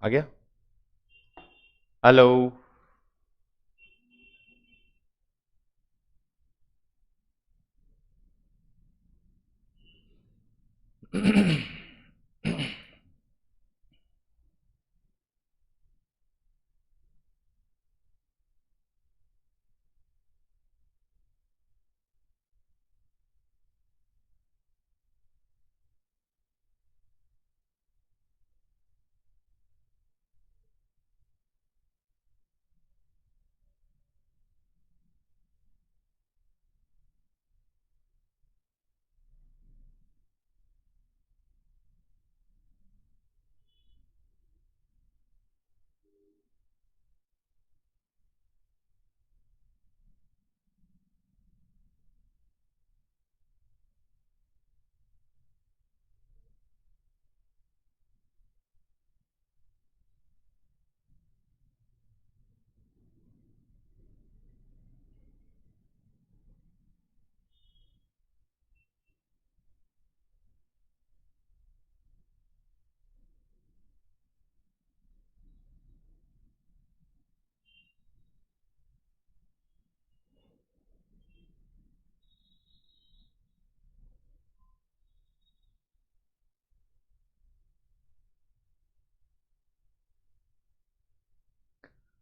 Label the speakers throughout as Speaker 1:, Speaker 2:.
Speaker 1: आ गया। Hello.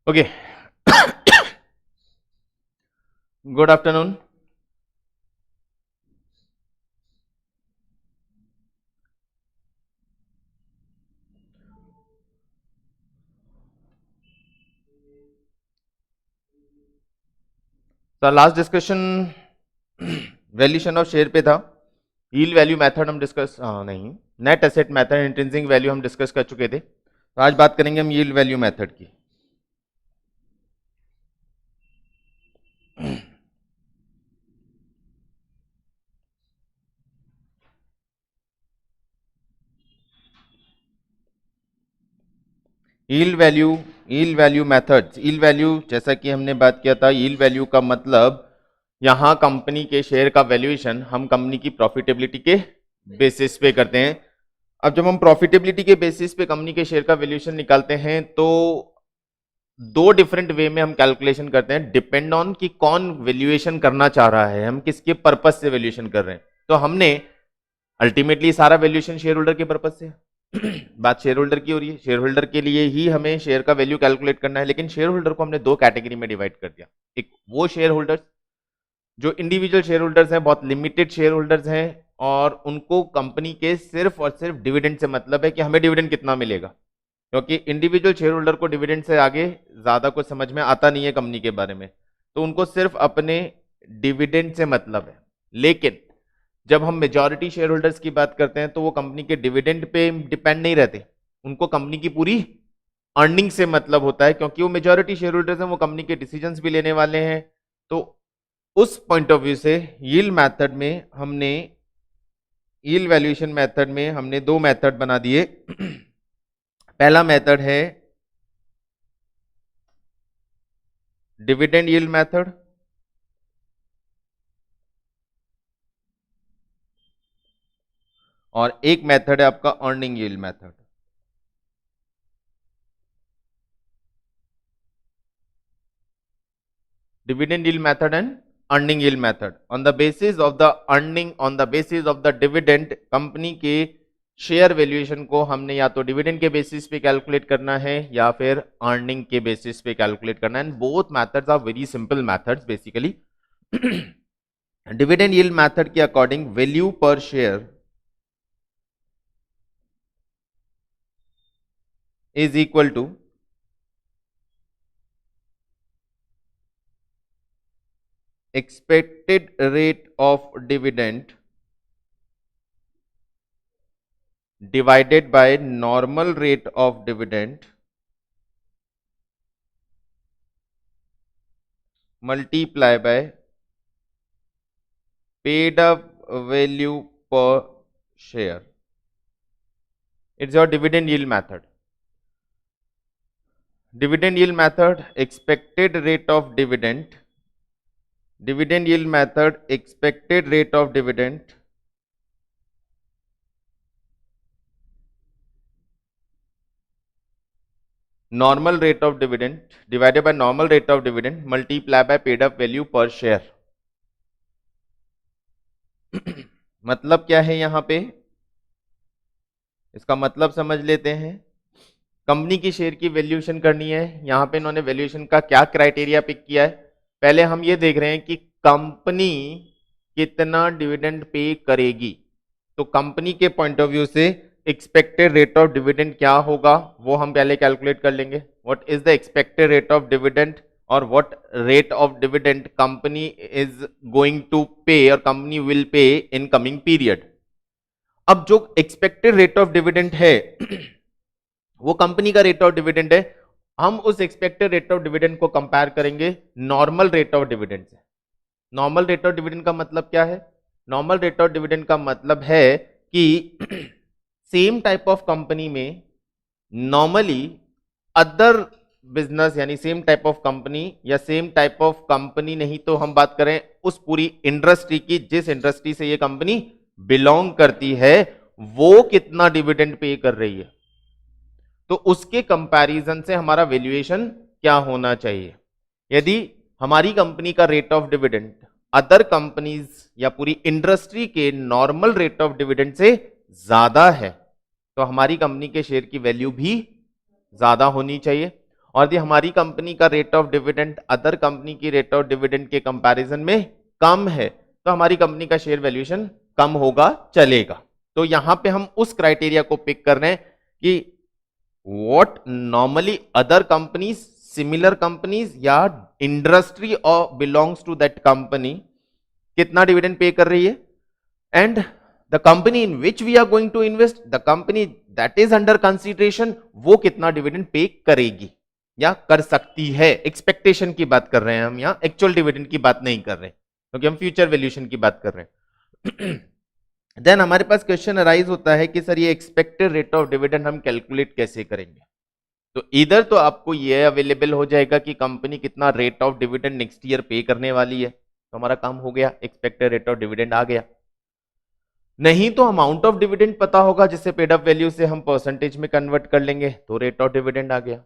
Speaker 1: Okay, good afternoon. Sir last discussion valuation of share पे था। Yield value method हम discuss नहीं, net asset method, intrinsic value हम discuss कर चुके थे। तो आज बात करेंगे हम यील्ड वैल्यू मेथड की। Yield value methods. Yield value जैसा कि हमने बात किया था, यील्ड वैल्यू का मतलब यहां कंपनी के शेयर का वैल्यूएशन हम कंपनी की प्रॉफिटेबिलिटी के बेसिस पे करते हैं। अब जब हम प्रॉफिटेबिलिटी के बेसिस पे कंपनी के शेयर का वैल्यूएशन निकालते हैं तो दो डिफरेंट वे में हम कैलकुलेशन करते हैं, डिपेंड ऑन कि कौन वैल्यूएशन करना चाह रहा है, हम किसके पर्पस से वैल्यूएशन कर रहे हैं। तो हमने अल्टीमेटली सारा वैल्यूएशन शेयर होल्डर के पर्पस से बात शेयर होल्डर की हो रही है, शेयर होल्डर के लिए ही हमें शेयर का वैल्यू कैलकुलेट करना है। लेकिन शेयर होल्डर को हमने दो कैटेगरी में डिवाइड कर दिया। एक वो शेयर होल्डर्स जो इंडिविजुअल शेयर होल्डर्स हैं, बहुत लिमिटेड शेयर होल्डर्स हैं, और उनको कंपनी के सिर्फ और सिर्फ डिविडेंड से मतलब है कि हमें डिविडेंड कितना मिलेगा, क्योंकि इंडिविजुअल शेयर होल्डर को डिविडेंड से आगे ज्यादा कुछ समझ में आता नहीं है कंपनी के बारे में, तो उनको सिर्फ अपने डिविडेंड से मतलब है। लेकिन जब हम मेजॉरिटी शेयर होल्डर्स की बात करते हैं तो वो कंपनी के डिविडेंड पे डिपेंड नहीं रहते, उनको कंपनी की पूरी अर्निंग से मतलब होता है, क्योंकि वो मेजॉरिटी शेयर होल्डर्स हैं, वो कंपनी के डिसीजंस भी लेने वाले हैं। तो उस पॉइंट ऑफ व्यू से यील्ड मेथड में हमने यील्ड वैल्यूएशन मेथड में हमने दो मेथड बना दिए। पहला मेथड है डिविडेंड यील्ड मेथड, और एक मेथड है आपका earning yield method. Dividend yield method and earning yield method. On the basis of the earning, on the basis of the dividend, company के शेयर वैल्यूएशन को हमने या तो डिविडेंड के बेसिस पे कैलकुलेट करना है या फिर अर्निंग के बेसिस पे कैलकुलेट करना है। And both methods are very simple methods basically. Dividend yield method के according value per share is equal to expected rate of dividend divided by normal rate of dividend multiply by paid up value per share. It's your dividend yield method. Dividend yield method, expected rate of dividend. Dividend yield method, expected rate of dividend normal rate of dividend divided by normal rate of dividend multiply by paid up value per share. मतलब क्या है यहां पे, इसका मतलब समझ लेते हैं। कंपनी की शेयर की वैल्यूएशन करनी है। यहां पे इन्होंने वैल्यूएशन का क्या क्राइटेरिया पिक किया है, पहले हम ये देख रहे हैं कि कंपनी कितना डिविडेंड पे करेगी। तो कंपनी के पॉइंट ऑफ व्यू से एक्सपेक्टेड रेट ऑफ डिविडेंड क्या होगा वो हम पहले कैलकुलेट कर लेंगे। What is the expected rate of dividend और what rate of dividend company is going to pay और company will pay in coming period. अब जो एक्सपेक्टेड रेट ऑफ डिविडेंड है वो कंपनी का रेट ऑफ डिविडेंड है। हम उस एक्सपेक्टेड रेट ऑफ डिविडेंड को कंपेयर करेंगे नॉर्मल रेट ऑफ डिविडेंड से। नॉर्मल रेट ऑफ डिविडेंड का मतलब क्या है, नॉर्मल रेट ऑफ डिविडेंड का मतलब है कि सेम टाइप ऑफ कंपनी में नॉर्मली अदर बिजनेस यानी सेम टाइप ऑफ कंपनी या सेम टाइप ऑफ कंपनी नहीं तो हम बात करें उस पूरी इंडस्ट्री की जिस इंडस्ट्री से ये कंपनी बिलोंग करती है वो कितना डिविडेंड पे कर रही है, तो उसके कंपैरिजन से हमारा वैल्यूएशन क्या होना चाहिए। यदि हमारी कंपनी का rate of dividend other companies या पूरी इंडस्ट्री के नॉर्मल रेट ऑफ डिविडेंड से ज्यादा है तो हमारी कंपनी के शेयर की वैल्यू भी ज्यादा होनी चाहिए। और यदि हमारी कंपनी का rate of dividend other company की रेट ऑफ डिविडेंड के कंपैरिजन में कम है तो हमारी कंपनी का शेयर वैल्यूएशन कम होगा, चलेगा। तो यहां पे हम उस क्राइटेरिया को पिक कर रहे हैं कि what normally other companies similar companies या इंडस्ट्री और belongs to that company कितना डिविडेंड पे कर रही है and the company in which we are going to invest the company that is under consideration वो कितना डिविडेंड पे करेगी या कर सकती है। एक्सपेक्टेशन की बात कर रहे हैं हम, यहां एक्चुअल डिविडेंड की बात नहीं कर रहे क्योंकि हम फ्यूचर वैल्यूएशन की बात कर रहे हैं। देन हमारे पास क्वेश्चन अराइज होता है कि सर ये एक्सपेक्टेड रेट ऑफ डिविडेंड हम कैलकुलेट कैसे करेंगे। तो इधर तो आपको ये अवेलेबल हो जाएगा कि कंपनी कितना rate of dividend next year पे करने वाली है, तो हमारा काम हो गया, एक्सपेक्टेड रेट ऑफ डिविडेंड आ गया। नहीं तो अमाउंट ऑफ डिविडेंड पता होगा जिससे पेड अप वैल्यू से हम परसेंटेज में कन्वर्ट कर लेंगे तो रेट ऑफ डिविडेंड आ गया।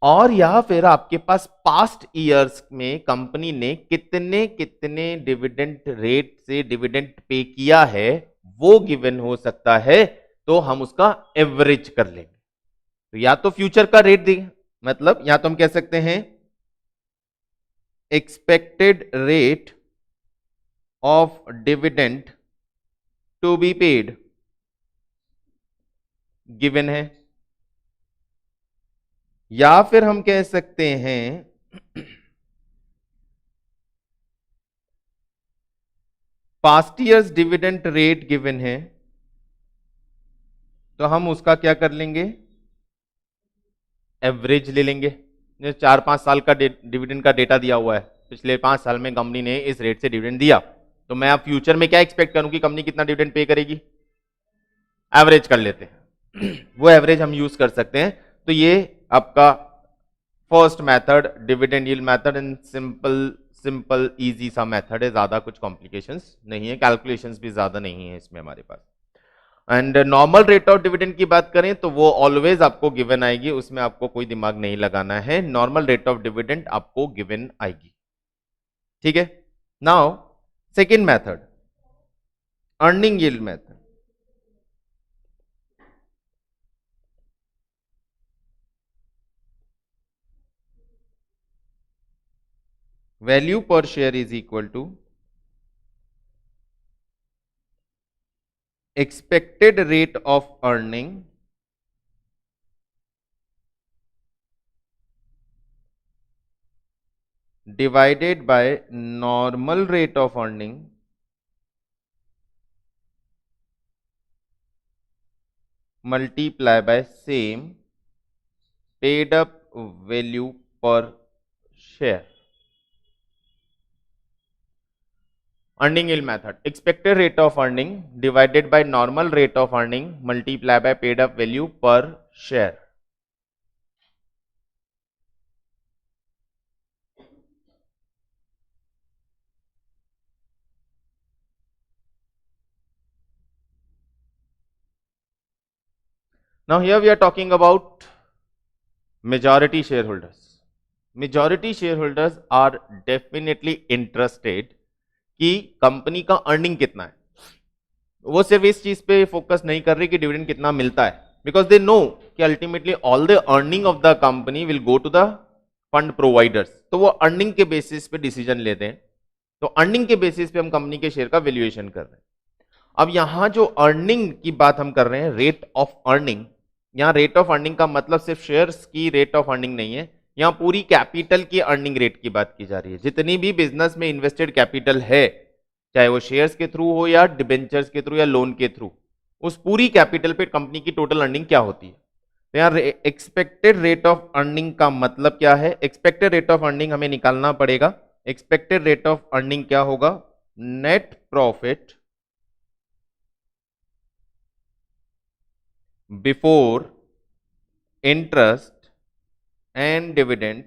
Speaker 1: और या फिर आपके पास पास्ट ईयर्स में कंपनी ने कितने कितने डिविडेंड रेट से डिविडेंड पे किया है वो गिवन हो सकता है, तो हम उसका एवरेज कर लेंगे। तो या तो फ्यूचर का रेट देंगे, मतलब या तो हम कह सकते हैं expected rate of dividend to be paid given है, या फिर हम कह सकते हैं past years dividend rate given है, तो हम उसका क्या कर लेंगे, एवरेज ले लेंगे। जैसे 4-5 साल का डिविडेंड का डेटा दिया हुआ है, पिछले 5 साल में कंपनी ने इस रेट से डिविडेंड दिया, तो मैं अब फ्यूचर में क्या एक्सपेक्ट करूं कि कंपनी कितना डिविडेंड पे करेगी, एवरेज कर लेते हैं। वो एवरेज हम यूज कर सकते हैं। तो ये आपका first method dividend yield method and simple easy सा मेथड है, ज्यादा कुछ कॉम्प्लिकेशंस नहीं है, कैलकुलेशंस भी ज्यादा नहीं है इसमें हमारे पास। And normal rate of dividend की बात करें तो वो ऑलवेज आपको गिवन आएगी, उसमें आपको कोई दिमाग नहीं लगाना है, नॉर्मल रेट ऑफ डिविडेंड आपको गिवन आएगी। ठीक है। Now second method earning yield method. Value per share is equal to expected rate of earning divided by normal rate of earning multiply by same paid up value per share। Earning yield method, expected rate of earning divided by normal rate of earning multiply by paid up value per share. Now here we are talking about majority share holders are definitely interested कि कंपनी का earning कितना है। वो सिर्फ इस चीज पे फोकस नहीं कर रही कि डिविडेंड कितना मिलता है, बिकॉज दे नो कि ultimately all the earning of the company will go to the fund providers. तो वो अर्निंग के बेसिस पे डिसीजन लेते हैं। तो अर्निंग के बेसिस पे हम कंपनी के शेयर का वैल्यूएशन कर रहे हैं। अब यहां जो अर्निंग की बात हम कर रहे हैं, रेट ऑफ अर्निंग, यहां रेट ऑफ अर्निंग का मतलब सिर्फ शेयर्स की रेट ऑफ अर्निंग नहीं है, यहां पूरी कैपिटल की अर्निंग रेट की बात की जा रही है। जितनी भी बिजनेस में इन्वेस्टेड कैपिटल है, चाहे वो शेयर्स के थ्रू हो या डिबेंचर्स के थ्रू या लोन के थ्रू, उस पूरी कैपिटल पे कंपनी की टोटल अर्निंग क्या होती है। तो यार एक्सपेक्टेड रेट ऑफ अर्निंग का मतलब क्या है, एक्सपेक्टेड रेट ऑफ अर्निंग हमें निकालना पड़ेगा। एक्सपेक्टेड रेट ऑफ अर्निंग क्या होगा, net profit before interest and dividend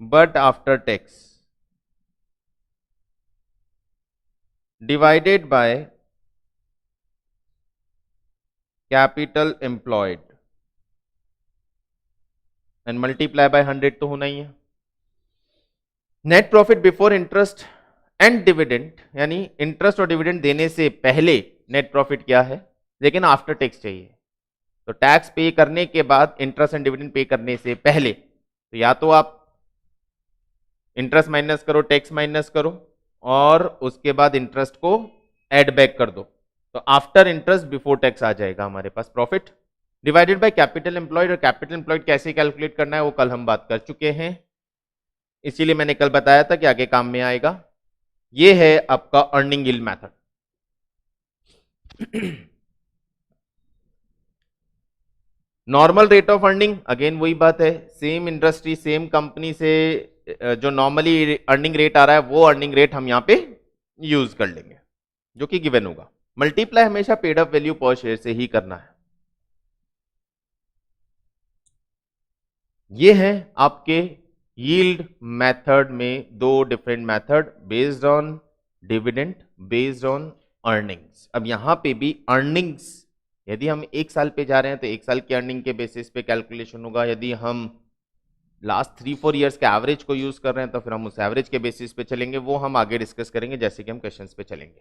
Speaker 1: but after tax divided by capital employed and multiply by 100 तो होना ही है। Net profit before interest and dividend, यानी इंटरेस्ट और डिविडेंड देने से पहले नेट प्रॉफिट क्या है, लेकिन आफ्टर टैक्स चाहिए। तो टैक्स पे करने के बाद इंटरेस्ट एंड डिविडेंड पे करने से पहले, तो या तो आप इंटरेस्ट माइनस करो, टैक्स माइनस करो, और उसके बाद इंटरेस्ट को ऐड बैक कर दो। तो आफ्टर इंटरेस्ट बिफोर टैक्स आ जाएगा हमारे पास profit, divided by capital employed. और कैपिटल एम्प्लॉयड कैसे कैलकुलेट करना है वो कल हम बात कर चुके हैं, इसीलिए मैंने कल बताया था कि आगे काम में आएगा। ये है आपका earning yield method. Normal rate of earning, again वही बात है, सेम इंडस्ट्री सेम कंपनी से जो नॉर्मली अर्निंग रेट आ रहा है वो अर्निंग रेट हम यहां पे यूज कर लेंगे, जो कि गिवन होगा। मल्टीप्लाई हमेशा paid up value per share से ही करना है। ये है आपके यील्ड मेथड में दो different method, based on dividend, based on earnings. अब यहां पे भी अर्निंग्स, यदि हम एक साल पे जा रहे हैं तो एक साल की अर्निंग के बेसिस पे कैलकुलेशन होगा। यदि हम लास्ट 3-4 ईयर्स के एवरेज को यूज कर रहे हैं तो फिर हम उस एवरेज के बेसिस पे चलेंगे, वो हम आगे डिस्कस करेंगे जैसे कि हम क्वेश्चंस पे चलेंगे।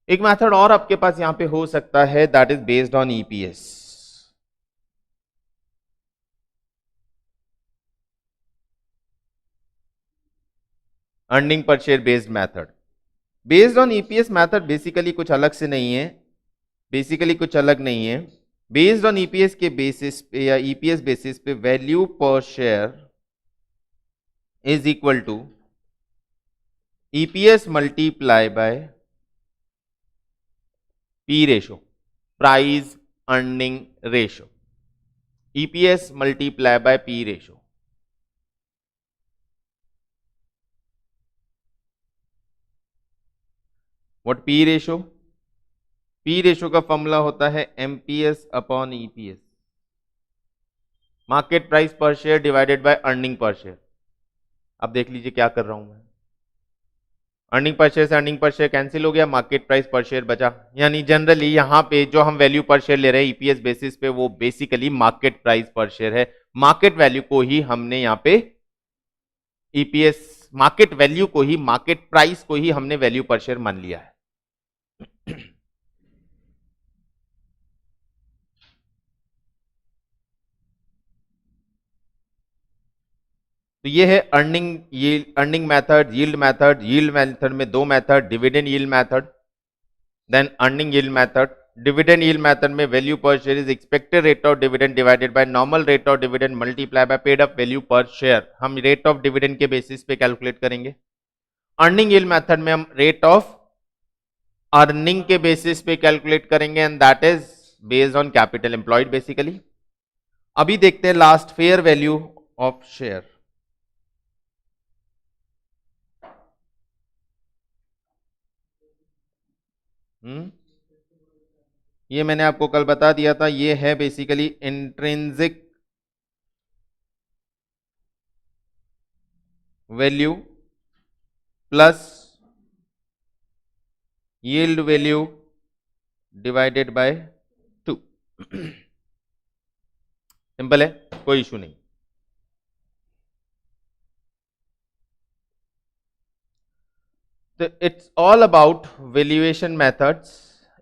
Speaker 1: एक मेथड और आपके पास यहां पे हो सकता है, that is based on EPS. Earning per share based method, based on EPS method basically कुछ अलग से नहीं है, बेसिकली कुछ अलग नहीं है। बेस्ड ऑन ईपीएस के बेसिस पे या ईपीएस बेसिस पे value per share is equal to EPS multiply by P ratio, price earning ratio, EPS multiply by P ratio. What P ratio, P ratio का formula होता है MPS upon EPS, market price per share divided by earning per share. अब देख लीजिए क्या कर रहा हूं मैं, अर्निंग पर शेयर से अर्निंग पर शेयर कैंसिल हो गया, मार्केट प्राइस पर शेयर बचा। यानी जनरली यहां पे जो हम वैल्यू पर शेयर ले रहे हैं ईपीएस बेसिस पे, वो basically market price per share है। मार्केट वैल्यू को ही हमने यहां पे ईपीएस, मार्केट वैल्यू को ही, मार्केट प्राइस को ही हमने वैल्यू पर शेयर मान लिया है। तो ये है earning yield, earning method, yield method. Yield method में दो method, dividend yield method, then earning yield method. Dividend yield method में value per share is expected rate of dividend divided by normal rate of dividend multiply by paid up value per share. हम rate of dividend के basis पे calculate करेंगे। Earning yield method में हम rate of earning के basis पे calculate करेंगे, and that is based on capital employed basically. अभी देखते हैं last, fair value of share. ये मैंने आपको कल बता दिया था, ये है basically intrinsic value plus yield value divided by 2। Simple है, कोई इशू नहीं। तो it's all about valuation methods,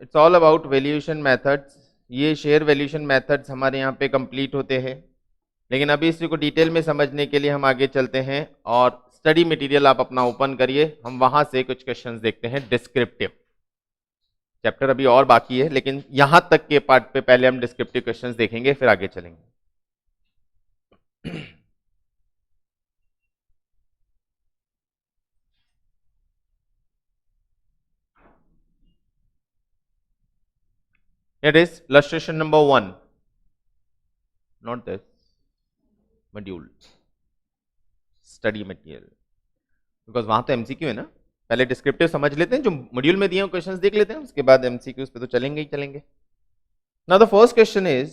Speaker 1: it's all about valuation methods. ये शेयर वैल्यूएशन मेथड्स हमारे यहाँ पे कंप्लीट होते हैं, लेकिन अभी इसी को डिटेल में समझने के लिए हम आगे चलते हैं और स्टडी मटेरियल आप अपना ओपन करिए, हम वहां से कुछ क्वेश्चंस देखते हैं डिस्क्रिप्टिव। चैप्टर अभी और बाकी है, लेकिन यहां तक के पार्ट पे पहले हम डिस्क्रिप्टिव क्वेश्चंस देखेंगे, फिर आगे चलेंगे। It is illustration number 1, not this module, study material, because वहां तो एमसीक्यू है ना। पहले डिस्क्रिप्टिव समझ लेते हैं, जो मॉड्यूल में दिए क्वेश्चंस देख लेते हैं, उसके बाद एमसीक्यूज पे तो चलेंगे ही चलेंगे। Now the first question is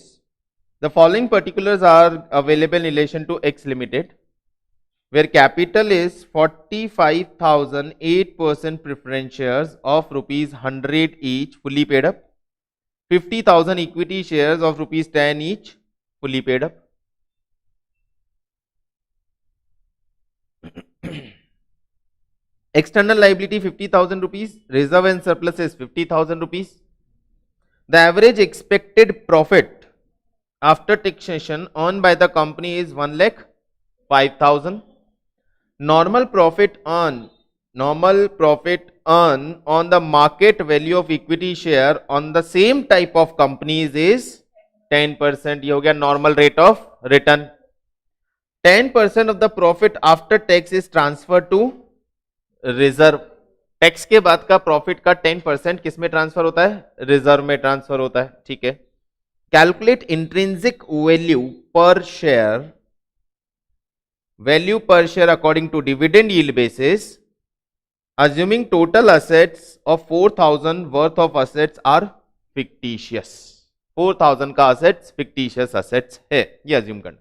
Speaker 1: the following particulars are available in relation to x limited where capital is 45,000 8% preference shares of rupees 100 each fully paid up, 50,000 equity shares of rupees 10 each fully paid up. External liability 50,000 rupees, reserve and surplus is 50,000 rupees. The average expected profit after taxation earned by the company is 1,05,000. Normal profit earned on the market value of equity share on the same type of companies is 10%. ये हो गया normal rate of return. 10% of the profit after tax is transferred to reserve. Tax के बाद का profit का 10% किस में transfer होता है? रिजर्व में ट्रांसफर होता है। ठीक है। Calculate intrinsic value per share, value per share according to dividend yield basis, assuming total assets of 4,000 worth of assets are fictitious. 4,000 का assets fictitious assets है, ये अज्यूम करना।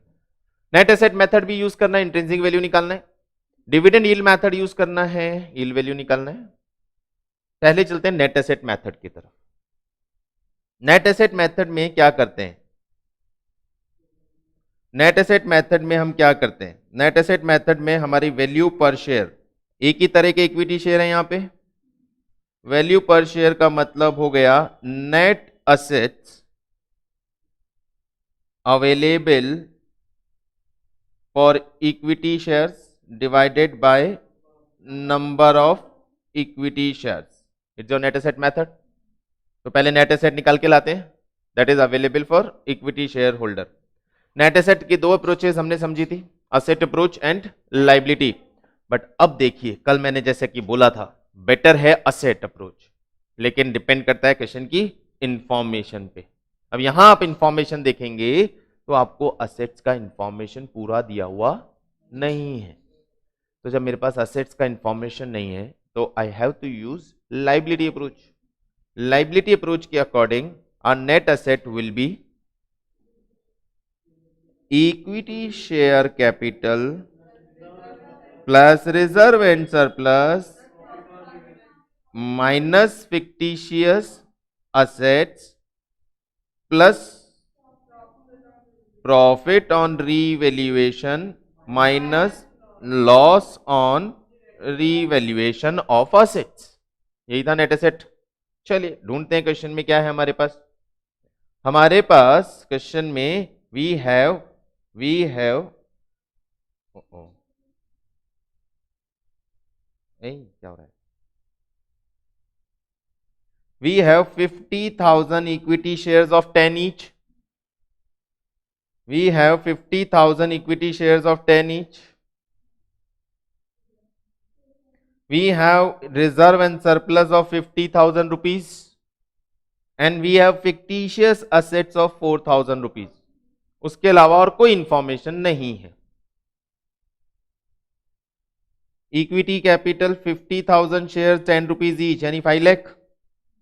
Speaker 1: नेट एसेट मेथड भी यूज करना है, इंट्रिंसिक वैल्यू निकालना है। Dividend yield method use करना है, यील्ड वैल्यू निकालना है। पहले चलते हैं नेट एसेट मेथड की तरफ। नेट एसेट मेथड में क्या करते हैं? नेट एसेट मेथड में हम क्या करते हैं? नेट एसेट मेथड में हमारी वैल्यू पर शेयर, एक ही तरह के इक्विटी शेयर है यहां पे। वैल्यू पर शेयर का मतलब हो गया net assets available for equity shares divided by number of equity shares, it's your net asset method. तो पहले नेट एसेट निकाल के लाते हैं, that is available for equity share holder. Net asset की दो अप्रोचेस हमने समझी थी, asset approach and liability. But अब देखिए, कल मैंने जैसे कि बोला था बेटर है असेट अप्रोच, लेकिन डिपेंड करता है क्वेश्चन की इंफॉर्मेशन पे। अब यहां आप इंफॉर्मेशन देखेंगे तो आपको असेट्स का इंफॉर्मेशन पूरा दिया हुआ नहीं है। तो जब मेरे पास असेट्स का इंफॉर्मेशन नहीं है तो I have to use liability approach. Liability approach के according our net asset will be equity share capital plus reserve and surplus minus fictitious assets plus profit on revaluation minus loss on revaluation of assets। यही था net asset. चलिए ढूंढते हैं question में क्या है हमारे पास। हमारे पास क्वेश्चन में we have क्या हो रहा है? We have 50,000 equity shares of 10 each. We have 50,000 equity shares of 10 each. We have reserve and surplus of 50,000 rupees. And we have fictitious assets of 4,000 rupees. उसके अलावा और कोई इंफॉर्मेशन नहीं है। Equity capital 50,000 share 10 rupees each यानी 5 lakh.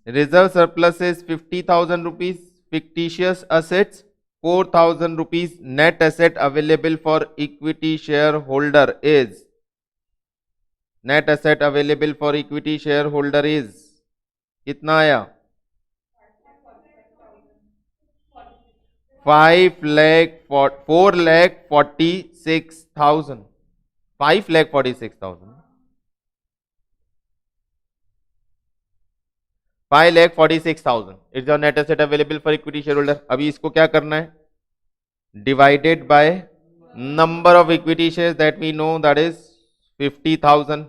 Speaker 1: Reserve surplus is 50,000 rupees. Fictitious assets 4,000 rupees. Net asset available for equity share holder is, net asset available for equity share holder is कितना आया? 4,46,000, 5,46,000, 5,46,000 is your net asset available for equity share holder. अभी इसको क्या करना है, divided by number of equity share that we know that is 50,000।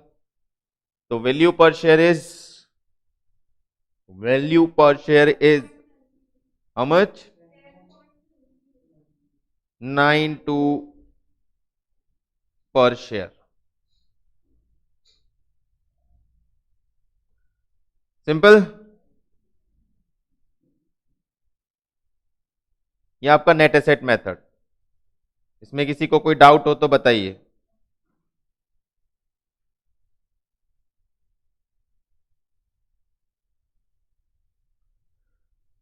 Speaker 1: तो value per share is how much, 92 पर share. Simple. ये आपका नेट एसेट मेथड। इसमें किसी को कोई डाउट हो तो बताइए।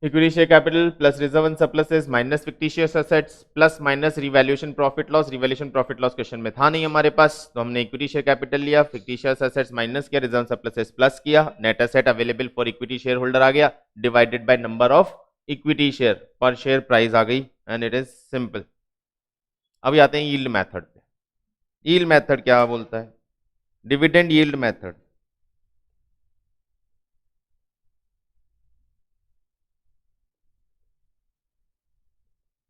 Speaker 1: Equity share capital plus reserve and surpluses minus fictitious assets plus minus revaluation profit loss. Revaluation profit loss question में था नहीं हमारे पास, तो हमने इक्विटी शेयर कैपिटल लिया, फिक्टिशियस एसेट्स माइनस किया, रिजर्व सरप्लसेस प्लस किया, net asset available for equity share holder आ गया, divided by number of equity share, per share price आ गई, एंड इट इज सिंपल। अभी आते हैं यील्ड मेथड पे। यील्ड मेथड क्या बोलता है, dividend yield method.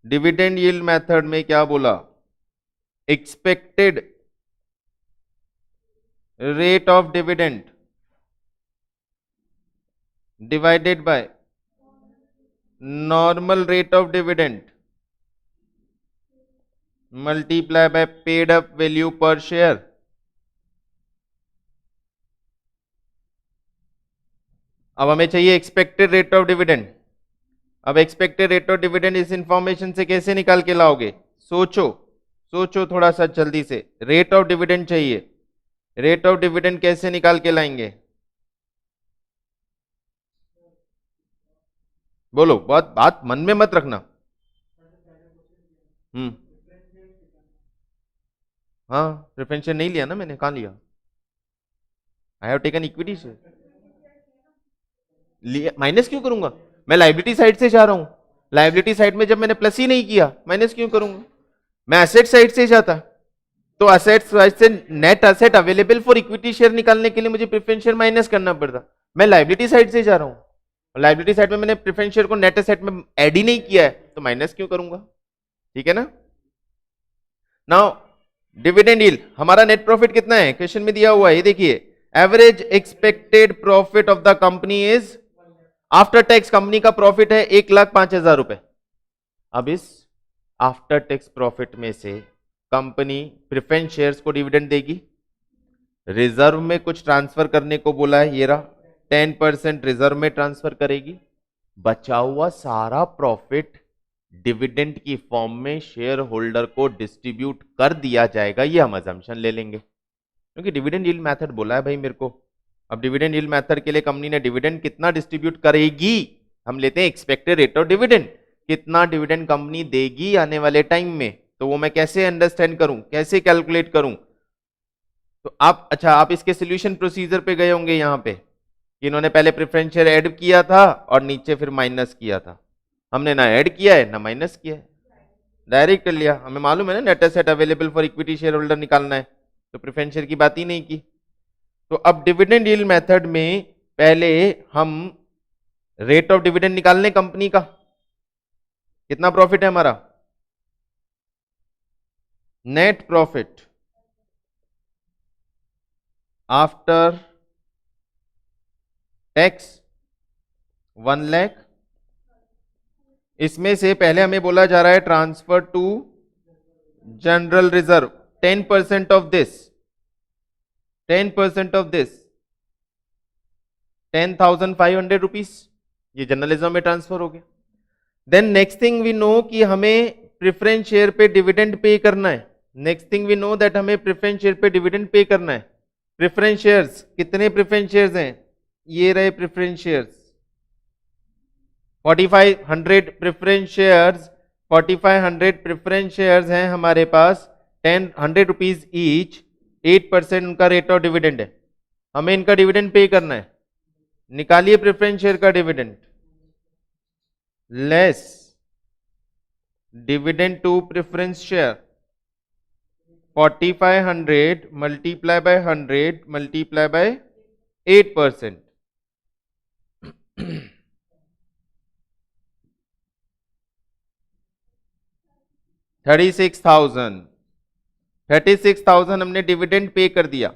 Speaker 1: Dividend yield method में क्या बोला, expected rate of dividend divided by normal rate of dividend multiply by paid up value per share. अब हमें चाहिए एक्सपेक्टेड रेट ऑफ डिविडेंड। अब एक्सपेक्टेड रेट ऑफ डिविडेंड इस information से कैसे निकाल के लाओगे, सोचो थोड़ा सा जल्दी से। रेट ऑफ डिविडेंड चाहिए, रेट ऑफ डिविडेंड कैसे निकाल के लाएंगे, बोलो, बहुत बात मन में मत रखना। हाँ, प्रेफरेंस शेयर नहीं लिया ना मैंने, कहां लिया, I have taken equity share. Minus क्यों करूंगा, मैं लाइबिलिटी साइड से जा रहा हूं, लाइबिलिटी साइड में जब मैंने प्लस ही नहीं किया, माइनस क्यों करूंगा, मैं एसेट साइड से जाता। तो एसेट साइड से net asset available for equity share निकालने के लिए मुझे प्रेफरेंस शेयर माइनस करना पड़ता, मैं लाइबिलिटी साइड से जा रहा हूं, लाइबिलिटी साइड में मैंने प्रेफरेंस शेयर को नेट एसेट में ऐड ही नहीं किया है, तो माइनस क्यों करूंगा, ठीक है ना। नाउ डिविडेंड यील्ड, हमारा नेट प्रॉफिट कितना है, क्वेश्चन में दिया हुआ है, ये देखिए, average expected profit of the company is, after tax company का प्रॉफिट है 1,05,000 रुपए। अब इस आफ्टर टैक्स प्रॉफिट में से कंपनी प्रेफरेंस शेयर्स को डिविडेंड देगी, रिजर्व में कुछ ट्रांसफर करने को बोला है, ये रहा 10% रिजर्व में ट्रांसफर करेगी, बचा हुआ सारा प्रॉफिट डिविडेंड की फॉर्म में शेयर होल्डर को डिस्ट्रीब्यूट कर दिया जाएगा, ये हम अजम्पशन ले लेंगे, क्योंकि डिविडेंड यील्ड मेथड बोला है भाई मेरे को। अब डिविडेंड यील्ड मेथड के लिए कंपनी ने डिविडेंड कितना डिस्ट्रीब्यूट करेगी, हम लेते हैं एक्सपेक्टेड रेट ऑफ डिविडेंड, कितना डिविडेंड कंपनी देगी आने वाले टाइम में, तो वो मैं कैसे अंडरस्टैंड करूं, कैसे कैलकुलेट करूं। तो आप, अच्छा, आप इसके सोल्यूशन प्रोसीजर पे गए होंगे यहां पे, कि इन्होंने पहले प्रेफरेंस शेयर ऐड किया था और नीचे फिर माइनस किया था, हमने ना ऐड किया है ना माइनस किया है, डायरेक्ट कर लिया, हमें मालूम है ना net asset available for equity share holder निकालना है, तो प्रेफरेंस शेयर की बात ही नहीं की। तो अब डिविडेंड यील्ड मेथड में पहले हम रेट ऑफ डिविडेंड निकालने कंपनी का, कितना प्रॉफिट है हमारा, net profit after tax 1 lakh, इसमें से पहले हमें बोला जा रहा है transfer to general reserve 10% of this, 10% of this 10,500 rupees, ये जर्नलिज्म में ट्रांसफर हो गया। Then next thing we know कि हमें प्रेफरेंस शेयर पे डिविडेंड पे करना है, next thing we know that हमें प्रेफरेंस शेयर पे डिविडेंड पे करना है। प्रेफरेंस शेयर्स, कितने प्रेफरेंस शेयर्स हैं, ये रहे preference shares 4500 preference shares, 4500 preference shares हैं हमारे पास, 100 रुपीज ईच, 8% उनका रेट ऑफ डिविडेंड है, हमें इनका डिविडेंड पे करना है। निकालिए प्रेफरेंस शेयर का dividend, less dividend to preference share 4500 multiply by 100 multiply by 8%। 36,000 हमने डिविडेंड पे कर दिया।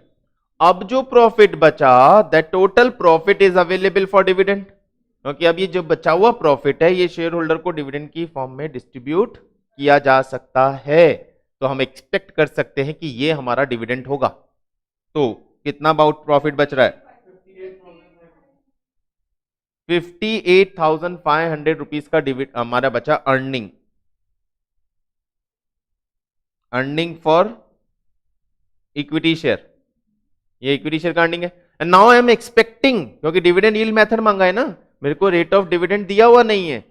Speaker 1: अब जो प्रॉफिट बचा, that total profit is available for dividend, क्योंकि अब ये जो बचा हुआ प्रॉफिट है ये शेयर होल्डर को डिविडेंड की फॉर्म में डिस्ट्रीब्यूट किया जा सकता है। तो हम एक्सपेक्ट कर सकते हैं कि ये हमारा डिविडेंड होगा। तो कितना अबाउट प्रॉफिट बच रहा है? 58,500 रुपीज का डिविडेंड हमारा बचा अर्निंग फॉर इक्विटी शेयर। ये इक्विटी शेयर का अर्निंग है। And now I am expecting, क्योंकि डिविडेंड यील्ड मेथड मांगा है ना, मेरे को रेट ऑफ डिविडेंड दिया हुआ नहीं है,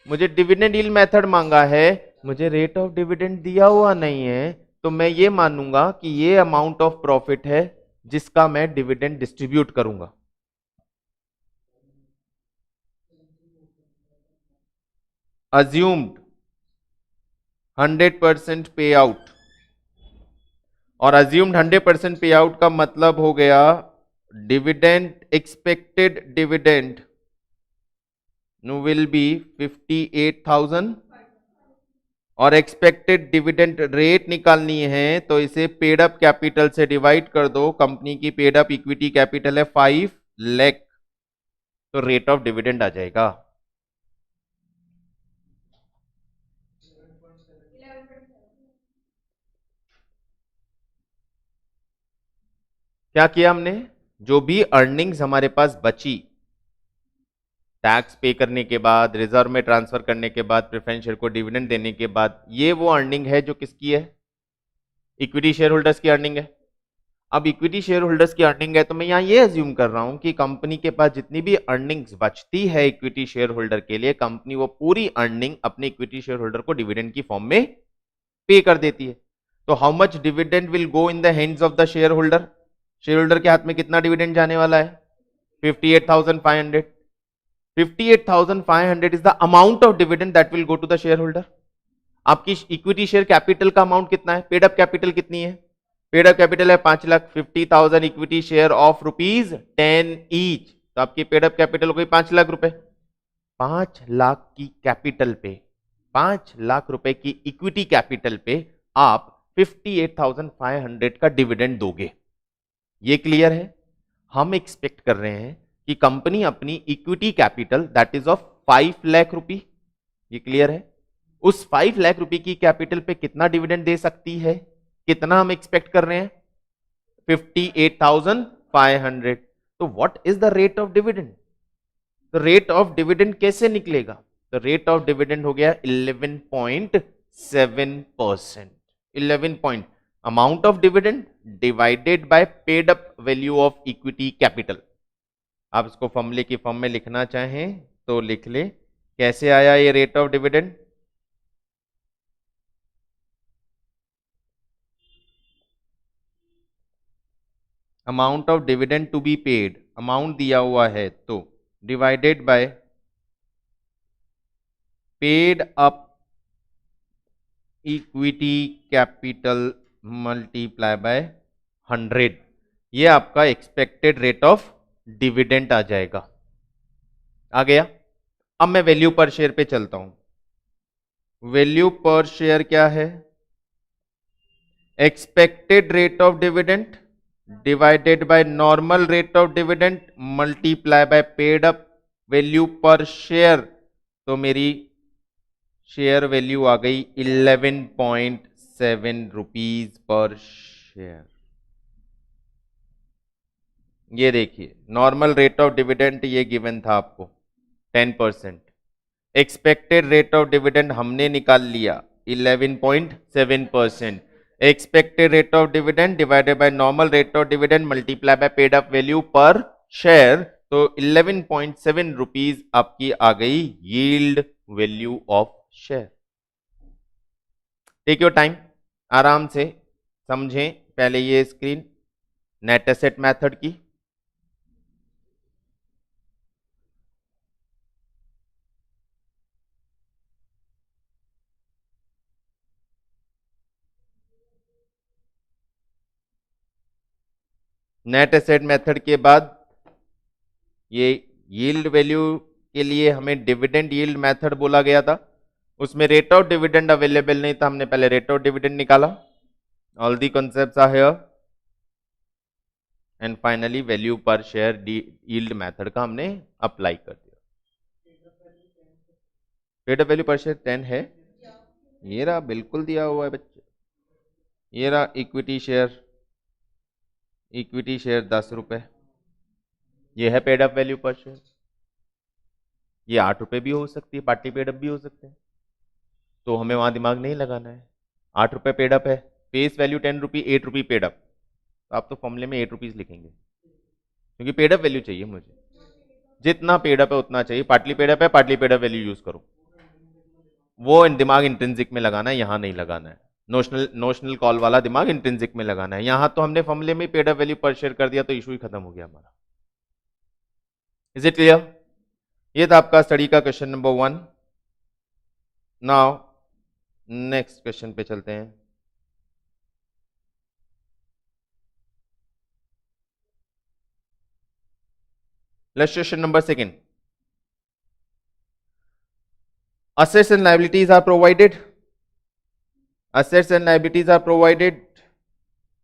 Speaker 1: मुझे डिविडेंड यील्ड मेथड मांगा है, मुझे रेट ऑफ डिविडेंड दिया हुआ नहीं है, तो मैं ये मानूंगा कि ये अमाउंट ऑफ प्रॉफिट है जिसका मैं डिविडेंड डिस्ट्रीब्यूट करूंगा। अज्यूम्ड 100% पे आउट, और अज्यूम्ड 100% पे आउट का मतलब हो गया dividend, expected dividend will be 58,000, और एक्सपेक्टेड डिविडेंड रेट निकालनी है तो इसे पेड अप कैपिटल से डिवाइड कर दो। कंपनी की पेड अप इक्विटी कैपिटल है 5 लाख, तो रेट ऑफ डिविडेंड आ जाएगा। क्या किया हमने? जो भी अर्निंग्स हमारे पास बची, टैक्स पे करने के बाद, रिजर्व में ट्रांसफर करने के बाद, प्रेफरेंस शेयर को डिविडेंड देने के बाद, ये वो अर्निंग है जो किसकी है? इक्विटी शेयर होल्डर्स की अर्निंग है। अब इक्विटी शेयर होल्डर्स की अर्निंग है तो मैं यहां ये अज्यूम कर रहा हूं कि कंपनी के पास जितनी भी अर्निंग्स बचती है इक्विटी शेयर होल्डर के लिए, कंपनी वो पूरी अर्निंग अपने इक्विटी शेयर होल्डर को डिविडेंड की फॉर्म में पे कर देती है। तो how much dividend will go in the hands of the share holder? Share holder के हाथ में कितना डिविडेंड जाने वाला है? 58,500। 58,500 is the amount of dividend that will go to the shareholder. आपकी इक्विटी शेयर कैपिटल का अमाउंट कितना है? पेड अप कैपिटल कितनी है? पेड अप कैपिटल है 5 lakh. 50,000 equity share of ₹10 each, तो आपकी पेड अप कैपिटल हो गई 5 लाख रुपए। 5 लाख की कैपिटल पे, 5 लाख रुपए की इक्विटी कैपिटल पे आप 58,500 का डिविडेंड दोगे। ये क्लियर है? हम एक्सपेक्ट कर रहे हैं कि कंपनी अपनी equity capital that is of 5 lakh rupee, ये क्लियर है, उस 5 लाख रुपए की कैपिटल पे कितना डिविडेंड दे सकती है? कितना हम एक्सपेक्ट कर रहे हैं? 58,500। तो what is the rate of dividend? तो रेट ऑफ डिविडेंड कैसे निकलेगा? तो रेट ऑफ डिविडेंड हो गया 11.7%। 11 point amount of dividend divided by paid up value of equity capital. आप इसको फॉर्मूले की फॉर्म में लिखना चाहें तो लिख ले। कैसे आया ये rate of dividend? Amount of dividend to be paid, amount दिया हुआ है तो divided by paid up equity capital multiply by 100, ये आपका एक्सपेक्टेड रेट ऑफ डिविडेंड आ जाएगा। आ गया? अब मैं वैल्यू पर शेयर पे चलता हूं। वैल्यू पर शेयर क्या है? Expected rate of dividend divided by normal rate of dividend multiply by paid up value per share, तो मेरी शेयर वैल्यू आ गई 11.7 रुपीज पर शेयर। ये देखिए नॉर्मल रेट ऑफ डिविडेंड ये गिवन था आपको 10%, एक्सपेक्टेड रेट ऑफ डिविडेंड हमने निकाल लिया 11.7%, expected rate of dividend divided by normal rate of dividend multiply by paid up value per share, तो 11.7 रुपीज आपकी आ गई yield value of share. Take your time, आराम से समझें पहले ये स्क्रीन नेट एसेट मेथड की। नेट एसेट मेथड के बाद ये यील्ड वैल्यू के लिए हमें डिविडेंड यील्ड मेथड बोला गया था, उसमें रेट ऑफ डिविडेंड अवेलेबल नहीं था, हमने पहले रेट ऑफ डिविडेंड निकाला। All the concepts are here and finally value per share yield method का हमने अप्लाई कर दिया। पेड वैल्यू पर शेयर 10 है, ये रहा, बिल्कुल दिया हुआ है बच्चे, ये रहा इक्विटी शेयर 10 रुपए, ये है paid up value per share. ये 8 रुपए भी हो सकती है, पार्टी पेड अप भी हो सकते हैं, तो हमें वहां दिमाग नहीं लगाना है। 8 रुपए पेड अप है, फेस वैल्यू 10 रुपी, 8 रुपी पेड अप, तो आप तो फॉर्मूले में 8 रुपीज लिखेंगे क्योंकि पेड अप वैल्यू चाहिए मुझे, जितना पेड अप है उतना चाहिए। पार्टली पेड अप है, partly paid up value use करो, वो दिमाग इंट्रिंसिक में लगाना है, यहां नहीं लगाना है। नोशनल कॉल वाला दिमाग इंट्रिंसिक में लगाना है। यहां तो हमने फॉर्मूले में paid up value per share कर दिया तो इशू ही खत्म हो गया हमारा। Is it clear? ये था आपका स्टडी का question number 1। Now next question पे चलते हैं। Let's question number 2। assets and liabilities are provided, assets and liabilities are provided।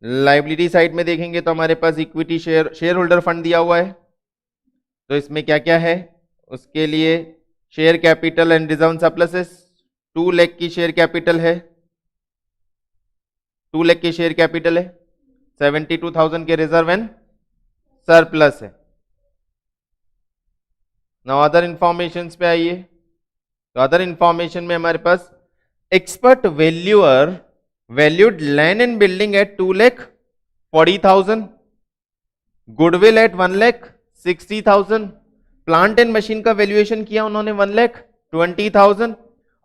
Speaker 1: Liability side में देखेंगे तो हमारे पास इक्विटी शेयर होल्डर फंड दिया हुआ है, तो इसमें क्या क्या है, उसके लिए share capital and reserve surpluses 2 lakh की शेयर कैपिटल है, 2 लाख की शेयर कैपिटल है, 72,000 के रिजर्व एंड सरप्लस है। नाउ अदर इंफॉर्मेशन पे आइए, तो अदर इंफॉर्मेशन में हमारे पास expert valuer valued land and building at 2,40,000, goodwill at 1,60,000, plant and machine का वैल्यूएशन किया उन्होंने 1,20,000।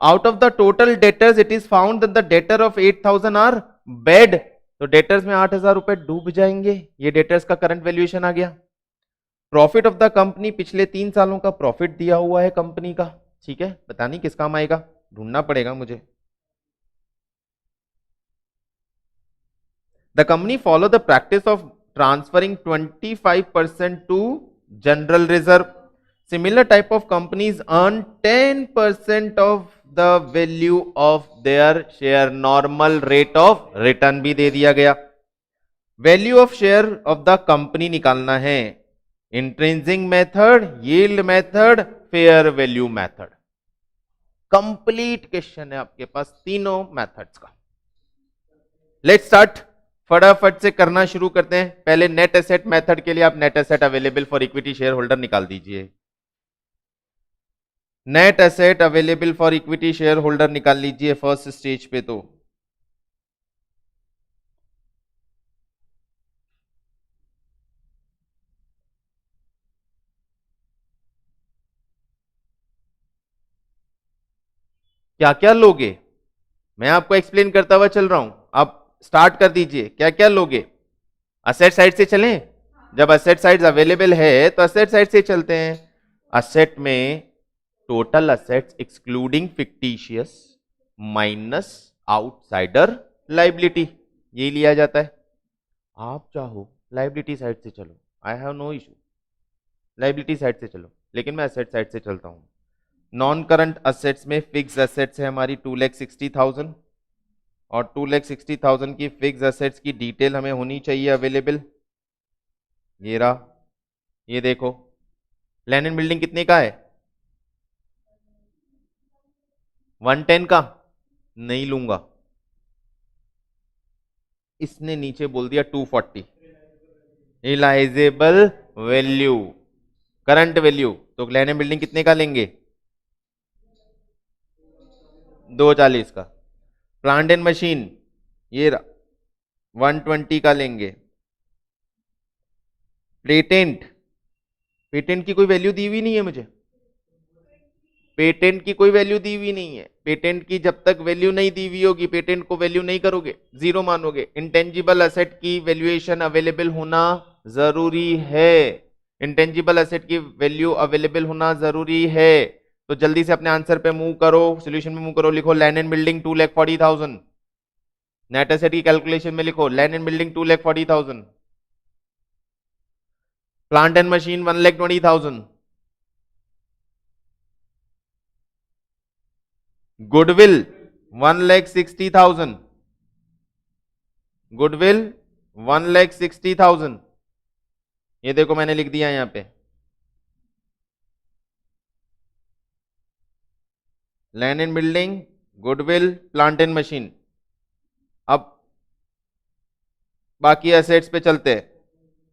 Speaker 1: Out of the total debtors it is found that the debtor of 8,000 are bad, तो डेटर्स में 8,000 रुपए डूब जाएंगे, ये डेटर्स का करंट वैल्यूएशन आ गया। प्रॉफिट ऑफ द कंपनी, पिछले 3 सालों का प्रॉफिट दिया हुआ है कंपनी का, ठीक है, पता नहीं किस काम आएगा, ढूंढना पड़ेगा मुझे। The company follow the practice of transferring 25% to general reserve, similar type of companies earn 10% of the value of their share, normal rate of return भी दे दिया गया। Value of share of the company निकालना है, intrinsic method, yield method, fair value method. Complete question है आपके पास तीनों methods का। लेट्स स्टार्ट, फटाफट से करना शुरू करते हैं। पहले नेट एसेट मेथड के लिए आप net asset available for equity share holder निकाल दीजिए। Net asset available for equity share holder निकाल लीजिए फर्स्ट स्टेज पे। तो क्या क्या लोगे, मैं आपको एक्सप्लेन करता हुआ चल रहा हूं, आप स्टार्ट कर दीजिए। क्या क्या लोगे, असेट साइड से चलें, जब असेट साइड अवेलेबल है तो असेट साइड से चलते हैं। असेट में total assets excluding fictitious minus outsider liability, ये लिया जाता है। आप चाहो लाइबिलिटी साइड से चलो, I have no issue, liability side से चलो, लेकिन मैं असेट साइड से चलता हूं। नॉन करंट असेट्स में फिक्स असेट्स है हमारी 2,60,000, और 2,60,000 की फिक्स असेट्स की डिटेल हमें होनी चाहिए अवेलेबल। ये रहा, ये देखो, लैंड एंड बिल्डिंग कितने का है, 110 का, नहीं लूंगा, इसने नीचे बोल दिया 240, रिलाइजेबल वैल्यू, करंट वैल्यू, तो लैंड एंड बिल्डिंग कितने का लेंगे, 240 का। प्लांट एंड मशीन ये 120 का लेंगे। पेटेंट, पेटेंट की कोई वैल्यू दी हुई नहीं है मुझे, पेटेंट की कोई वैल्यू दी हुई नहीं है। पेटेंट की जब तक वैल्यू नहीं दी हुई होगी, पेटेंट को वैल्यू नहीं करोगे, जीरो मानोगे। इंटेंजिबल असेट की वैल्यूएशन अवेलेबल होना जरूरी है, इंटेंजिबल असेट की वैल्यू अवेलेबल होना जरूरी है। तो जल्दी से अपने आंसर पे मूव करो, सॉल्यूशन में मूव करो, लिखो land and building 2,40,000, net asset की कैलकुलेशन में लिखो land and building 2,40,000। Plant and machine 1,20,000, goodwill 1,60,000, goodwill 1,60,000, ये देखो मैंने लिख दिया यहां पे। Land and building, goodwill, plant and machine. अब बाकी एसेट्स पे चलते हैं।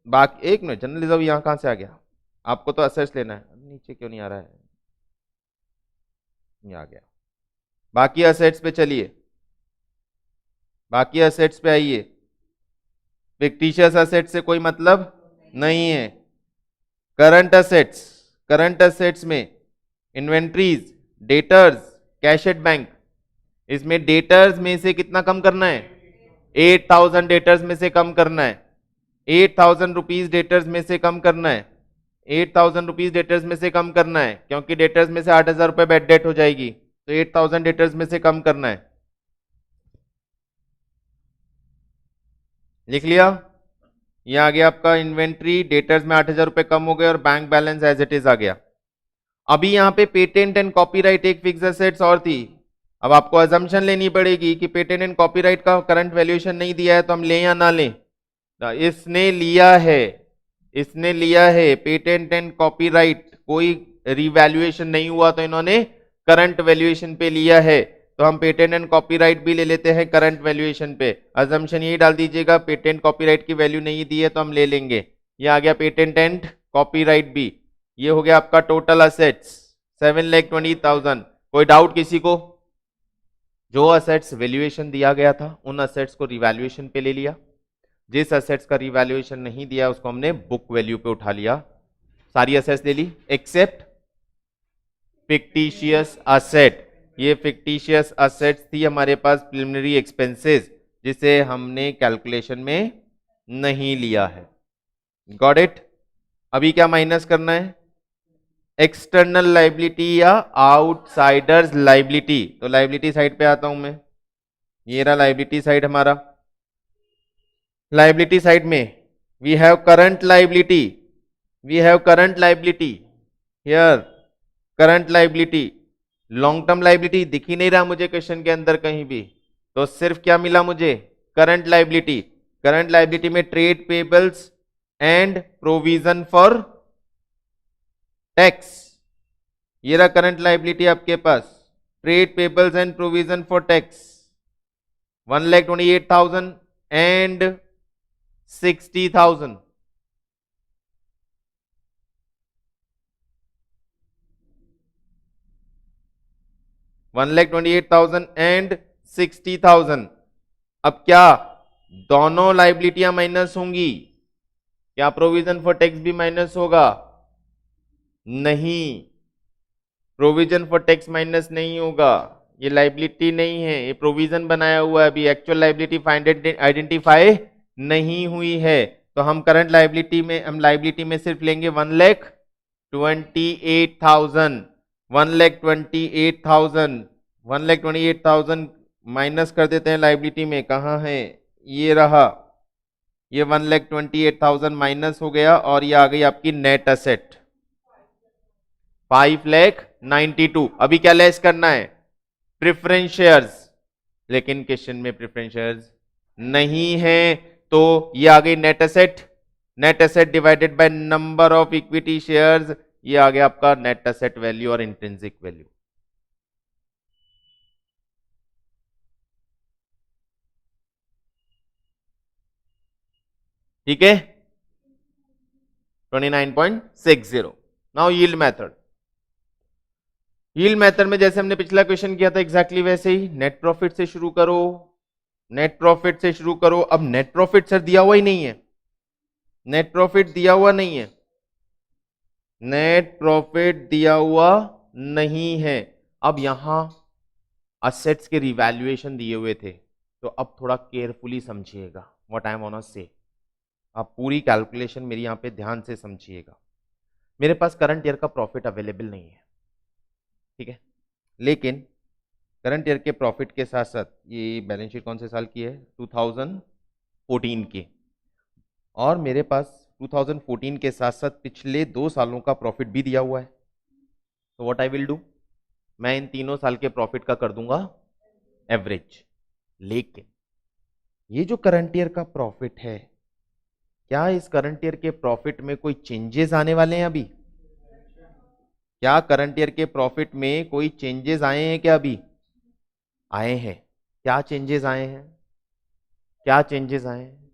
Speaker 1: बाकी एक मिनट, जनरल रिजर्व यहां कहां से आ गया? आपको तो एसेट्स लेना है, नीचे क्यों नहीं आ रहा है? ये आ गया। बाकी एसेट्स पे चलिए, बाकी एसेट्स पे आइए। फिक्टिशियस एसेट्स से कोई मतलब नहीं है। करंट एसेट्स, करंट एसेट्स में inventories, debtors, cash at bank. इसमें डेटर्स में से कितना कम करना है? 8,000 डेटर्स में से कम करना है। 8,000 रुपीज डेटर्स में से कम करना है। 8,000 रुपीज डेटर्स में से कम करना है, क्योंकि डेटर्स में से 8,000 रुपए बैड डेट हो जाएगी, तो 8,000 डेटर्स में से कम करना है। लिख लिया? ये आ गया आपका इन्वेंट्री, डेटर्स में 8,000 रुपए कम हो गए और bank balance as it is आ गया। अभी यहां पे पेटेंट एंड कॉपीराइट एक फिक्स एसेट्स और थी। अब आपको अजम्पशन लेनी पड़ेगी कि पेटेंट एंड कॉपीराइट का करंट वैल्यूएशन नहीं दिया है तो हम लें या ना लें। इसने लिया है, इसने लिया है पेटेंट एंड कॉपीराइट, कोई रिवैल्यूएशन नहीं हुआ तो इन्होंने करंट वैल्यूएशन पे लिया है, तो हम पेटेंट एंड कॉपीराइट भी ले लेते हैं करंट वैल्यूएशन पे। अजम्पशन यही डाल दीजिएगा, पेटेंट कॉपीराइट की वैल्यू नहीं दी है तो हम ले लेंगे। ये आ गया पेटेंट एंड कॉपीराइट भी। ये हो गया आपका टोटल असेट्स 7,20,000। कोई डाउट किसी को? जो असेट्स वैल्यूएशन दिया गया था उन असेट्स को रिवैल्यूएशन पे ले लिया, जिस असेट्स का रिवैल्यूएशन नहीं दिया उसको हमने बुक वैल्यू पे उठा लिया। सारी असेट्स ले ली एक्सेप्ट फिक्टिशियस असेट। ये फिक्टिशियस असेट्स थी हमारे पास प्रिलिमिनरी एक्सपेंसेस, जिसे हमने कैलकुलेशन में नहीं लिया है। Got it? अभी क्या माइनस करना है? एक्सटर्नल लाइबिलिटी या आउटसाइडर्स लाइबिलिटी। तो लाइबिलिटी साइड पे आता हूं मैं, ये रहा लाइबिलिटी साइड हमारा। लाइबिलिटी साइड में we have current liability, we have current liability here, current liability. Long term liability दिख ही नहीं रहा मुझे क्वेश्चन के अंदर कहीं भी, तो सिर्फ क्या मिला मुझे? Current liability. करंट लाइबिलिटी में trade payables and provision for tax, ये रहा करंट लाइबिलिटी आपके पास, trade payables and provision for tax 1,28,000 and 60,000। And 60,000। अब क्या दोनों लाइबिलिटियां माइनस होंगी? क्या प्रोविजन फॉर टैक्स भी माइनस होगा? नहीं, प्रोविजन फॉर टैक्स माइनस नहीं होगा, ये लाइबिलिटी नहीं है, ये प्रोविजन बनाया हुआ है, अभी एक्चुअल लाइबिलिटी फाइंड आइडेंटिफाई नहीं हुई है। तो हम करंट लाइबिलिटी में, हम लाइबिलिटी में सिर्फ लेंगे 1,28,000, 1,28,000, 1,28,000 माइनस कर देते हैं लाइबिलिटी में। कहाँ है? ये रहा, ये 1,28,000 माइनस हो गया और ये आ गई आपकी नेट असेट 5,92,000। अभी क्या लेस करना है? प्रेफरेंस शेयर्स, लेकिन क्वेश्चन में प्रेफरेंस शेयर्स नहीं है, तो ये आ गई net asset. Net asset divided by number of equity shares, ये आ गया आपका नेट एसेट वैल्यू और इंट्रिंसिक वैल्यू। ठीक है, 29.60। Now yield method. Yield method में जैसे हमने पिछला क्वेश्चन किया था एग्जैक्टली वैसे ही, नेट प्रॉफिट से शुरू करो, नेट प्रॉफिट से शुरू करो। अब नेट प्रॉफिट सर दिया हुआ ही नहीं है, नेट प्रॉफिट दिया हुआ नहीं है, नेट प्रॉफिट दिया हुआ नहीं है। अब यहां असेट्स के रिवैल्यूएशन दिए हुए थे, तो अब थोड़ा केयरफुली समझिएगा what I am gonna say. आप पूरी कैलकुलेशन मेरी यहां पे ध्यान से समझिएगा। मेरे पास करंट ईयर का प्रॉफिट अवेलेबल नहीं है, ठीक है, लेकिन करंट ईयर के प्रॉफिट के साथ साथ ये बैलेंस शीट कौन से साल की है? 2014 की, और मेरे पास 2014 के साथ साथ पिछले 2 सालों का प्रॉफिट भी दिया हुआ है। तो व्हाट आई विल डू, मैं इन तीनों साल के प्रॉफिट का कर दूंगा एवरेज। लेकिन ये जो करंट ईयर का प्रॉफिट है, क्या इस करंट ईयर के प्रॉफिट में कोई चेंजेस आने वाले हैं अभी? क्या करंट ईयर के प्रॉफिट में कोई चेंजेस आए हैं क्या? अभी आए हैं। क्या चेंजेस आए हैं? क्या चेंजेस आए हैं?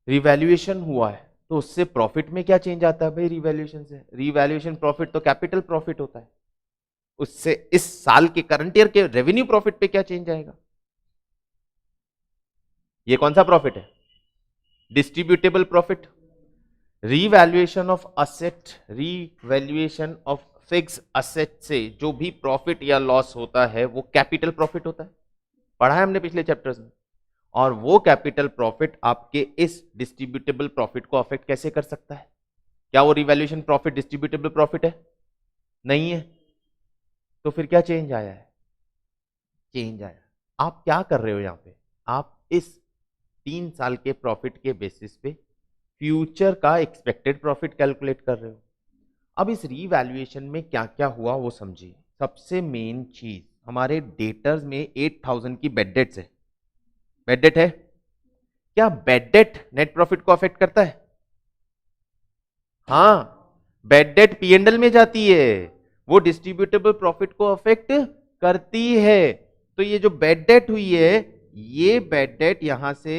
Speaker 1: रिवैल्यूएशन हुआ है, तो उससे प्रॉफिट में क्या चेंज आता है भाई? रिवैल्यूएशन से। रिवैल्यूएशन प्रॉफिट तो कैपिटल प्रॉफिट होता है, उससे इस साल के करंट ईयर के रेवेन्यू प्रॉफिट पे क्या चेंज आएगा? ये कौन सा प्रॉफिट है? Distributable profit. Revaluation of asset, revaluation of fix asset से जो भी प्रॉफिट या लॉस होता है वो कैपिटल प्रॉफिट होता है, पढ़ा है हमने पिछले चैप्टर्स में। और वो कैपिटल प्रॉफिट आपके इस डिस्ट्रीब्यूटेबल प्रॉफिट को अफेक्ट कैसे कर सकता है? क्या वो रिवैल्यूएशन प्रॉफिट डिस्ट्रीब्यूटेबल प्रॉफिट है? नहीं है। तो फिर क्या चेंज आया है? चेंज आया, आप क्या कर रहे हो यहां पे? आप इस 3 साल के प्रॉफिट के बेसिस पे फ्यूचर का एक्सपेक्टेड प्रॉफिट कैलकुलेट कर रहे हो। अब इस रीवैल्यूएशन में क्या क्या हुआ वो समझिए। सबसे मेन चीज, हमारे डेटर्स में 8000 की बेड डेट्स है। बेड डेट है, क्या बेड डेट नेट प्रॉफिट को अफेक्ट करता है? हाँ, बेड डेट पीएनएल में जाती है, वो डिस्ट्रीब्यूटेबल प्रॉफिट को अफेक्ट करती है। तो ये जो बेड डेट हुई है, ये बेड डेट यहां से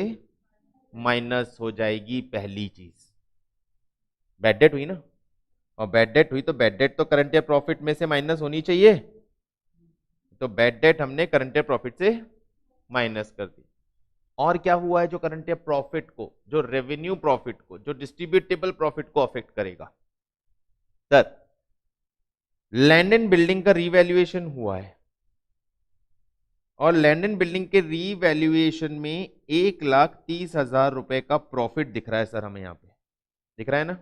Speaker 1: माइनस हो जाएगी। पहली चीज, बेड डेट हुई ना, और बेड डेट हुई तो बेड डेट तो करंट ईयर प्रॉफिट में से माइनस होनी चाहिए। तो बेड डेट हमने करंट ईयर प्रॉफिट से माइनस कर दी। और क्या हुआ है जो करंट ईयर प्रॉफिट को, जो रेवेन्यू प्रॉफिट को, जो डिस्ट्रीब्यूटेबल प्रॉफिट को अफेक्ट करेगा? सर, लैंड एंड बिल्डिंग का रीवैल्यूएशन हुआ है, और लैंड एंड बिल्डिंग के रीवैल्यूएशन में 1,30,000 रुपए का प्रॉफिट दिख रहा है सर हमें। यहां पे दिख रहा है ना,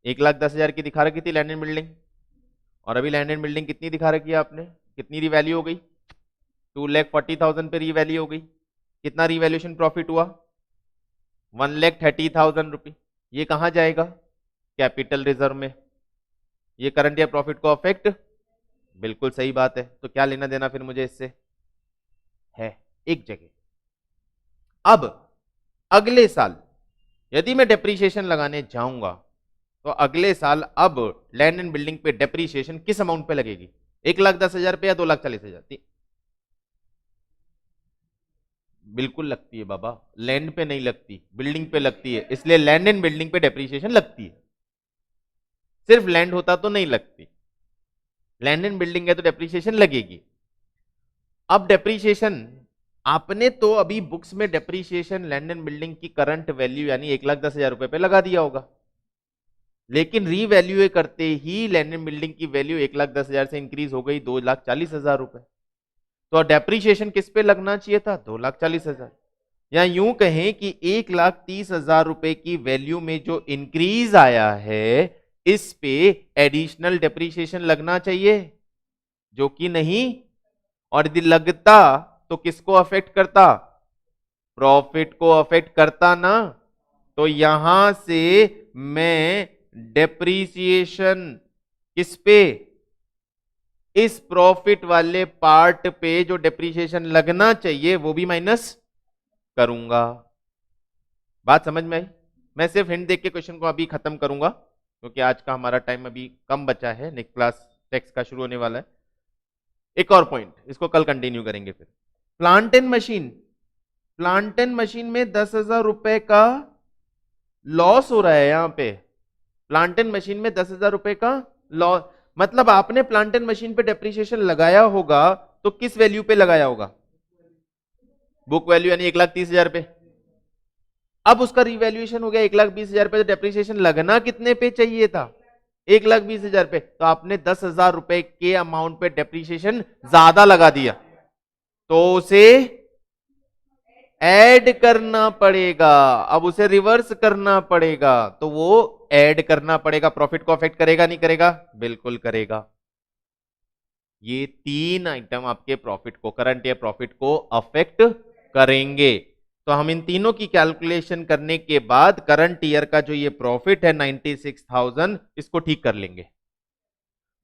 Speaker 1: 1,10,000 की दिखा रखी थी लैंड एंड बिल्डिंग, और अभी लैंड एंड बिल्डिंग कितनी दिखा रखी है आपने? कितनी रिवैल्यू हो गई? 2,40,000 पे रिवैल्यू हो गई। कितना रिवैल्यूएशन प्रॉफिट हुआ? 1,30,000 रुपये। ये कहां जाएगा? कैपिटल रिजर्व में। ये करंट ईयर प्रॉफिट को अफेक्ट, बिल्कुल सही बात है। तो क्या लेना देना फिर मुझे इससे? है एक जगह। अब अगले साल यदि मैं डेप्रीशिएशन लगाने जाऊंगा, तो अगले साल अब लैंड एंड बिल्डिंग पे डेप्रीशिएशन किस अमाउंट पे लगेगी? 1,10,000 पे या 2,40,000? बिल्कुल लगती है बाबा, लैंड पे नहीं लगती, बिल्डिंग पे लगती है। इसलिए लैंड एंड बिल्डिंग पे डेप्रीशिएशन लगती है। सिर्फ लैंड होता तो नहीं लगती, लैंड एंड बिल्डिंग है तो डेप्रीशिएशन लगेगी। अब डेप्रीशिएशन आपने तो अभी बुक्स में डेप्रीशिएशन लैंड एंड बिल्डिंग की करंट वैल्यू यानी 1,10,000 रुपए पे लगा दिया होगा, लेकिन रीवैल्यू करते ही लैंड एंड बिल्डिंग की वैल्यू 1,10,000 से इंक्रीज हो गई 2,40,000 रुपए। तो डेप्रीशिएशन किस पे लगना चाहिए था? 2,40,000। या यूं कहें कि 1,30,000 रुपए की वैल्यू में जो इंक्रीज आया है, इस पे एडिशनल डेप्रीशिएशन लगना चाहिए, जो कि नहीं। और यदि लगता तो किसको अफेक्ट करता? प्रॉफिट को अफेक्ट करता ना। तो यहां से मैं डेप्रीसिएशन किस पे? इस प्रॉफिट वाले पार्ट पे जो डेप्रीसिएशन लगना चाहिए वो भी माइनस करूंगा। बात समझ में आई? मैं सिर्फ हिंट देख के क्वेश्चन को अभी खत्म करूंगा, क्योंकि आज का हमारा टाइम अभी कम बचा है, नेक्स्ट क्लास टेक्स्ट का शुरू होने वाला है। एक और पॉइंट, इसको कल कंटिन्यू करेंगे। फिर plant and machine, plant and machine में 10,000 रुपए का लॉस हो रहा है। यहां पे प्लांट एंड मशीन में 10,000 रुपए का लॉस, मतलब आपने प्लांट एंड मशीन पे डेप्रीशिएशन लगाया होगा तो किस वैल्यू पे लगाया होगा? बुक वैल्यू यानी 1,30,000 पे। अब उसका रिवैल्यूएशन हो गया 1,20,000 पे, तो डेप्रीशिएशन लगना कितने पे चाहिए था? 1,20,000 पे। तो आपने 10,000 रुपए के अमाउंट पे डेप्रीशिएशन ज्यादा लगा दिया, तो उसे ऐड करना पड़ेगा। अब उसे रिवर्स करना पड़ेगा, तो वो ऐड करना पड़ेगा। प्रॉफिट को अफेक्ट करेगा नहीं करेगा? बिल्कुल करेगा। ये 3 आइटम आपके प्रॉफिट को, करंट ईयर प्रॉफिट को अफेक्ट करेंगे। तो हम इन तीनों की कैलकुलेशन करने के बाद करंट ईयर का जो ये प्रॉफिट है 96,000, इसको ठीक कर लेंगे,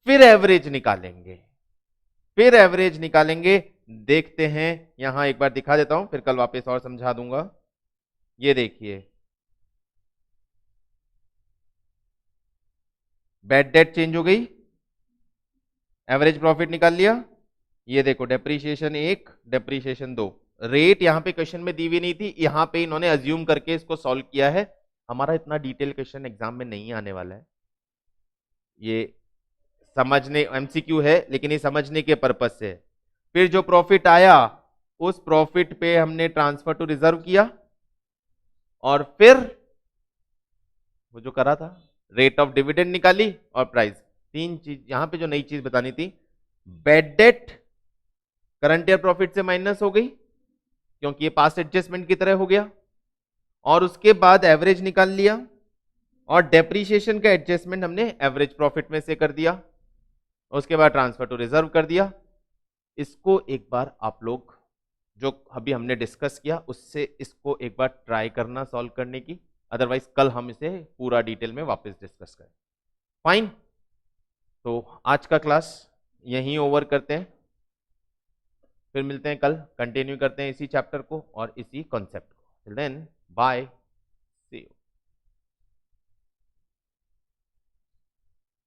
Speaker 1: फिर एवरेज निकालेंगे, फिर एवरेज निकालेंगे। देखते हैं, यहां एक बार दिखा देता हूं, फिर कल वापस और समझा दूंगा। ये देखिए, बैड डेट चेंज हो गई, एवरेज प्रॉफिट निकाल लिया। ये देखो, डेप्रीशिएशन 1, डेप्रीशिएशन 2, रेट यहां पे क्वेश्चन में दी हुई नहीं थी, यहां पे इन्होंने अज्यूम करके इसको सॉल्व किया है। हमारा इतना डिटेल क्वेश्चन एग्जाम में नहीं आने वाला है, ये समझने, एमसीक्यू है लेकिन ये समझने के पर्पज से है। फिर जो प्रॉफिट आया उस प्रॉफिट पे हमने ट्रांसफर टू रिजर्व किया, और फिर वो जो करा था रेट ऑफ डिविडेंड निकाली और प्राइस। तीन चीज यहां पे जो नई चीज बतानी थी, bad debt current year profit से माइनस हो गई क्योंकि ये पास्ट एडजस्टमेंट की तरह हो गया, और उसके बाद एवरेज निकाल लिया, और डेप्रीशिएशन का एडजस्टमेंट हमने एवरेज प्रॉफिट में से कर दिया, उसके बाद ट्रांसफर टू रिजर्व कर दिया। इसको एक बार आप लोग जो अभी हमने डिस्कस किया उससे इसको एक बार ट्राई करना सॉल्व करने की, अदरवाइज कल हम इसे पूरा डिटेल में वापस डिस्कस करें। फाइन, तो आज का क्लास यहीं ओवर करते हैं, फिर मिलते हैं कल, कंटिन्यू करते हैं इसी चैप्टर को और इसी कॉन्सेप्ट को। Till then bye.